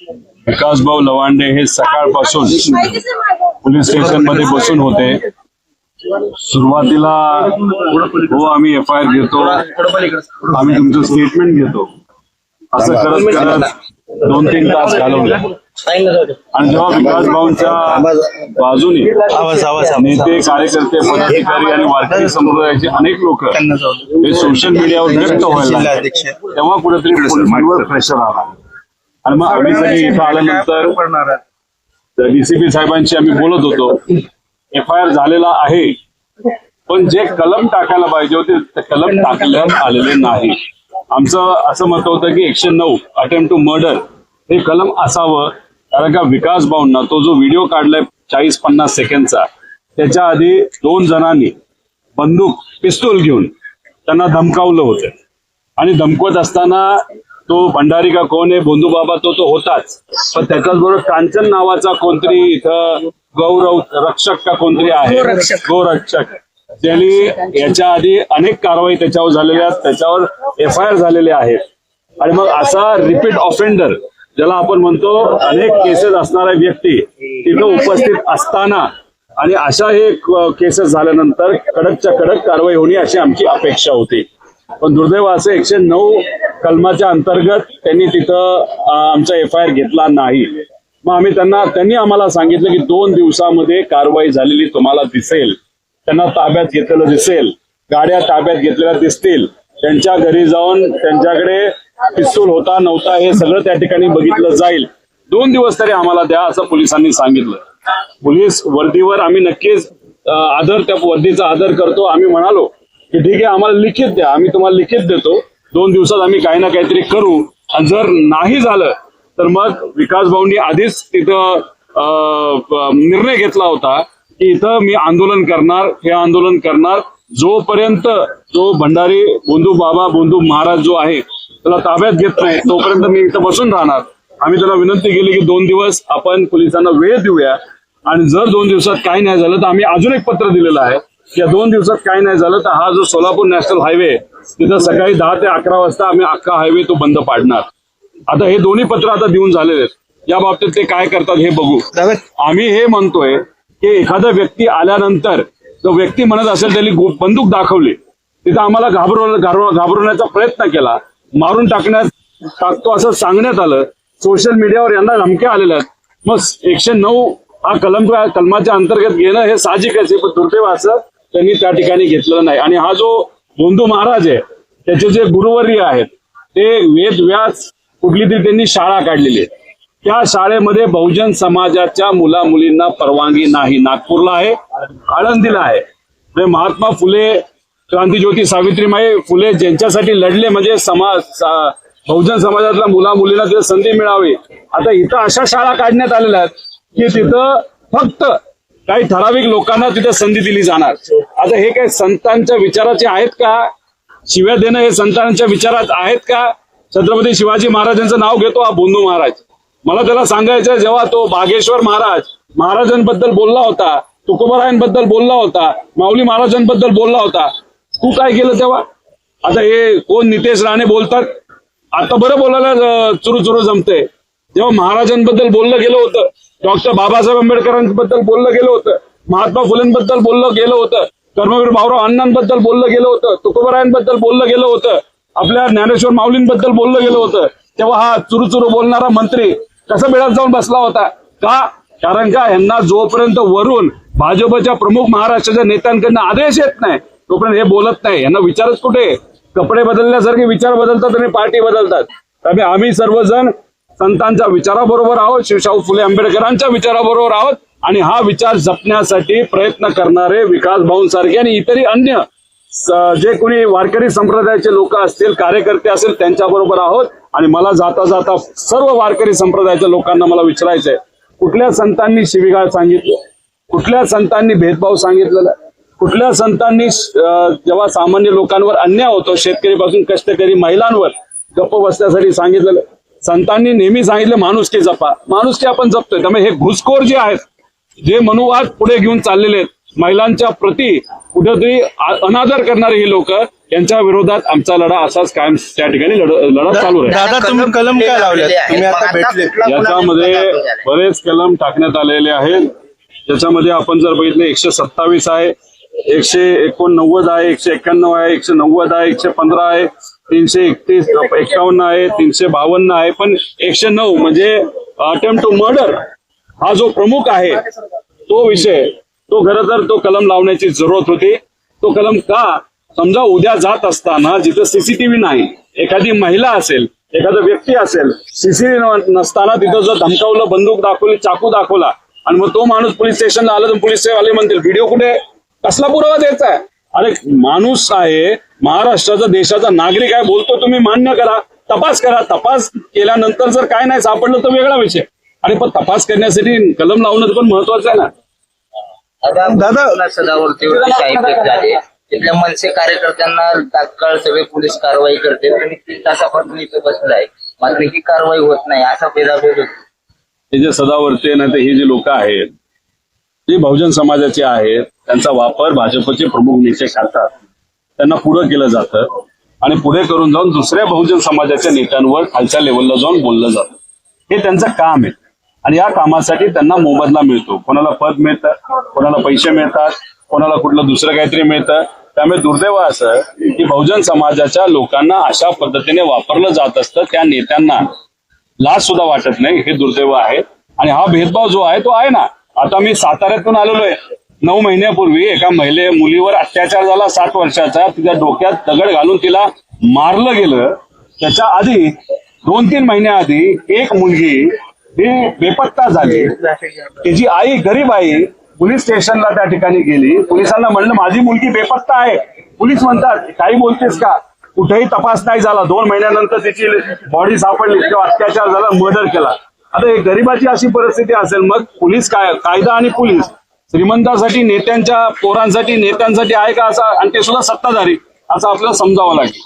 विकास भाऊ लवांडे हे सकाळपासून पोलीस स्टेशन मध्ये बसून होते। सुरुवातीला हो आम्ही FIR घेतो, आम्ही तुमचं स्टेटमेंट घेतो असं करत करत 2-3 तास घालवले। आणि जेव्हा विकास भाऊंच्या बाजूने नेते, कार्यकर्ते, पदाधिकारी आणि वारकरी समुदायाचे अनेक लोक हे सोशल मीडियावर व्यक्त व्हायला लागले, तेव्हा कुठेतरी पोलिसांवर प्रेशर आला। आणि मग आम्ही सगळे इथं आल्यानंतर DCP साहेबांशी आम्ही बोलत होतो, FIR झालेला आहे, पण जे कलम टाकायला पाहिजे होते ते कलम टाकण्यात आलेले नाही। आमचं असं मत होतं की 109 अटेम्प्ट टू मर्डर हे कलम असावं, कारण का विकास भाऊंना तो जो व्हिडिओ काढलाय 40-50 सेकंडचा, त्याच्या आधी 2 जणांनी बंदूक, पिस्तूल घेऊन त्यांना धमकावलं होतं। आणि धमकवत असताना तो भंडारी का कोण आहे, बोंधू बाबा तो होताच, पण त्याच्याचबरोबर कांचन नावाचा कोणतरी इथं गौरव रक्षक का कोणतरी आहे, गोरक्षक, त्यांनी याच्या आधी अनेक कारवाई त्याच्यावर झालेल्या, त्याच्यावर FIR झालेले आहेत। आणि मग असा रिपीट ऑफेंडर ज्याला आपण म्हणतो, अनेक केसेस असणारा व्यक्ती तिथं उपस्थित असताना आणि अशा हे केसेस झाल्यानंतर कडकच्या कडक कारवाई होणे अशी आमची अपेक्षा होती। पण दुर्दैव असं 109 कलमाच्या अंतर्गत त्यांनी तिथं आमचा FIR घेतला नाही। मग त्यांनी आम्हाला सांगितलं की 2 दिवसामध्ये कारवाई झालेली तुम्हाला दिसेल, त्यांना ताब्यात घेतलेलं दिसेल, गाड्या ताब्यात घेतलेल्या दिसतील, त्यांच्या घरी जाऊन त्यांच्याकडे पिस्तूल होता नव्हता हे सगळं त्या ठिकाणी बघितलं जाईल। 2 दिवस तरी आम्हाला द्या असं पोलिसांनी सांगितलं। पोलीस वर्दीवर आम्ही नक्कीच त्या वर्दीचा आदर करतो। आम्ही म्हणालो की ठीक आहे, आम्हाला लिखित द्या, आम्ही तुम्हाला लिखित देतो, 2 दिवसात आम्ही काही ना काहीतरी करू। आणि जर नाही झालं तर मग विकास भाऊंनी आधीच तिथं निर्णय घेतला होता की इथं मी आंदोलन करणार, हे आंदोलन करणार जोपर्यंत जो भंडारी बोंधू बाबा, बोंधू महाराज जो आहे त्याला ताब्यात घेत नाही तोपर्यंत मी इथं बसून राहणार। आम्ही त्याला विनंती केली की 2 दिवस आपण पोलिसांना वेळ देऊया, आणि जर 2 दिवसात काही नाही झालं तर आम्ही अजून एक पत्र दिलेलं आहे की 2 दिवसात काही नाही झालं तर हा जो सोलापूर नॅशनल हायवे तिथं सकाळी 10 ते 11 वाजता आम्ही अख्खा हायवे तो बंद पाडणार। आता हे दोन्ही पत्र आता देऊन झालेले आहेत, या बाबतीत ते काय करतात हे बघू। आम्ही हे म्हणतोय की एखादा व्यक्ती आल्यानंतर जो व्यक्ती म्हणत असेल त्यांनी बंदूक दाखवली, तिथं आम्हाला घाबरवण्याचा प्रयत्न केला, मारून टाकतो असं सांगण्यात आलं, सोशल मीडियावर यांना धमक्या आलेल्या आहेत। मग 109 हा कलमाच्या अंतर्गत घेणं हे साहजिकच आहे, पण दुर्दैव असं त्यांनी त्या ठिकाणी घेतलेलं नाही। आणि हा जो बोंधू महाराज आहे त्याचे जे गुरुवर्य आहेत ते वेद व्यास कुठली तरी त्यांनी शाळा काढलेली आहे, त्या शाळेमध्ये बहुजन समाजाच्या मुला मुलींना परवानगी नाही। नागपूरला आहे, आळंदीला आहे। महात्मा फुले, क्रांतीज्योती सावित्रीबाई फुले ज्यांच्यासाठी लढले, म्हणजे बहुजन समाजातल्या मुला मुलींना तिथे संधी मिळावी, आता इथं अशा शाळा काढण्यात आलेल्या आहेत की तिथं फक्त काही ठराविक लोकांना तिथे संधी दिली जाणार। आता हे काही संतांच्या विचाराचे आहेत का? शिव्या देणं हे संतांच्या विचारात आहेत का? छत्रपती शिवाजी महाराजांचं नाव घेतो हा बोंधू महाराज, मला त्याला सांगायचं, जेव्हा तो बागेश्वर महाराजांबद्दल बोलला होता, तुकोबारायांबद्दल बोलला होता, माऊली महाराजांबद्दल बोलला होता, तू काय केलं तेव्हा? आता हे कोण नितेश राणे बोलतात, आता बरं बोलायला चुरू जमतंय। जेव्हा महाराजांबद्दल बोललं गेलं होतं, डॉक्टर बाबासाहेब आंबेडकरांबद्दल बोललं गेलं होतं, महात्मा फुलेंबद्दल बोललं गेलं होतं, कर्मवीर भाऊराव अण्णांबद्दल बोललं गेलं होतं, तुकोबारायांबद्दल बोललं गेलं होतं, आपल्या ज्ञानेश्वर माऊलींबद्दल बोललं गेलं होतं, तेव्हा हा चुरू बोलणारा मंत्री कसा बिळात जाऊन बसला होता का? कारण का यांना जोपर्यंत वरून भाजपच्या प्रमुख महाराष्ट्राच्या नेत्यांकडनं आदेश येत नाही तोपर्यंत हे बोलत नाही। यांना विचारच कुठे? कपडे बदलल्यासारखे विचार बदलतात आणि पार्टी बदलतात। त्यामुळे आम्ही सर्वजण संतांच्या विचाराबरोबर आहोत, शिवशाहू फुले आंबेडकरांच्या विचाराबरोबर आहोत, आणि हा विचार जपण्यासाठी प्रयत्न करणारे विकास भाऊंसारखे आणि इतरही अन्य जे कोणी वारकरी संप्रदायाचे लोक असतील, कार्यकर्ते असतील, त्यांच्याबरोबर आहोत। आणि मला जाता जाता सर्व वारकरी संप्रदायाच्या लोकांना मला विचारायचंय, कुठल्या संतांनी शिवीगाळ सांगितलं? कुठल्या संतांनी भेदभाव सांगितलेला? कुठल्या संतांनी जेव्हा सामान्य लोकांवर अन्याय होतो, शेतकरीपासून कष्टकरी महिलांवर गप्प बसण्यासाठी सांगितलेलं? संतांनी नेहमी सांगितलं माणुसकी जपा, माणुसकी आपण जपतोय। त्यामुळे हे घुसखोर जे आहेत, जे मनुवाद पुढे घेऊन चाललेले आहेत, महिलांच्या प्रती कुठेतरी अनादर करणारे ही लोक, यांच्या विरोधात आमचा लढा असाच कायम त्या ठिकाणी लढा चालू आहे. दादा तुम्ही कलम काय लावले, तुम्ही आता भेटले? याच्यामध्ये बरेच कलम टाकण्यात आलेले आहेत. त्याच्यामध्ये आपण जर बघितले 127 आहे, 189 आहे, 191 आहे, 190 आहे, 115 आहे, 351 आहे, 352 आहे. पण 109 म्हणजे अटेम्प्ट टू मर्डर हा जो प्रमुख आहे तो विषय, तो खरं तर तो कलम लावण्याची जरूरत होती. तो कलम का, समजा उद्या जात असताना जिथं सीसीटीव्ही नाही, एखादी महिला असेल, एखादा व्यक्ती असेल, सीसीटीव्ही नसताना तिथं जर धमकावलं, बंदूक दाखवली, चाकू दाखवला आणि मग तो माणूस पोलीस स्टेशनला आला तर पोलीस वाले म्हणतील व्हिडिओ कुठे, कसला पुरावा द्यायचा आहे? अरे माणूस आहे, महाराष्ट्राचा देशाचा नागरिक आहे, बोलतो तुम्ही मान्य करा, तपास करा. तपास केल्यानंतर जर काय नाही सापडलं तर वेगळा विषय. आणि पण तपास करण्यासाठी कलम लावणं पण महत्वाचं आहे ना. दादा सदावरतीवरती काही पेक झाले, तिथल्या मनसे कार्यकर्त्यांना तात्काळ सगळे पोलीस कारवाई करते आणि 3 तासापासून इथे बसलाय, मात्र ही कारवाई होत नाही, असा भेदाभेद होतो. हे जे सदावर्ते ना, ते हे जे लोक आहेत जे बहुजन समाजाचे आहेत, त्यांचा वापर भाजपचे प्रमुख नेते करतात. त्यांना पुढं केलं जातं आणि पुढे करून जाऊन दुसऱ्या बहुजन समाजाच्या नेत्यांवर खालच्या लेवलला जाऊन बोललं जातं. हे त्यांचं काम आहे आणि या कामासाठी त्यांना मोबदला मिळतो. कोणाला पद मिळतं, कोणाला पैसे मिळतात, कोणाला कुठलं दुसरं काहीतरी मिळतं. त्यामुळे दुर्दैव असं की बहुजन समाजाच्या लोकांना अशा पद्धतीने वापरलं जात असतं. त्या नेत्यांना लाज सुद्धा वाटत नाही, हे दुर्दैव आहे. आणि हा भेदभाव जो आहे तो आहे ना. आता मी साताऱ्यातून आलेलो आहे. 9 महिन्यापूर्वी एका मुलीवर अत्याचार झाला, 7 वर्षाचा. तिच्या डोक्यात दगड घालून तिला मारलं गेलं. त्याच्या आधी 2-3 महिन्याआधी एक मुलगी ही बेपत्ता झाली. तिची आई, गरीब आई, पोलीस स्टेशनला त्या ठिकाणी गेली. पोलिसांना म्हणलं माझी मुलगी बेपत्ता आहे. पोलीस म्हणतात काही बोलतेस का, कुठेही तपास नाही झाला. 2 महिन्यानंतर तिची बॉडी सापडली, तेव्हा अत्याचार झाला, मर्डर केला. आता एक गरीबाची अशी परिस्थिती असेल, मग पोलीस कायदा आणि पोलीस श्रीमंतासाठी, नेत्यांच्या पोरांसाठी, नेत्यांसाठी आहे का असा, आणि ते सुद्धा सत्ताधारी, असं आपल्याला समजावं लागेल.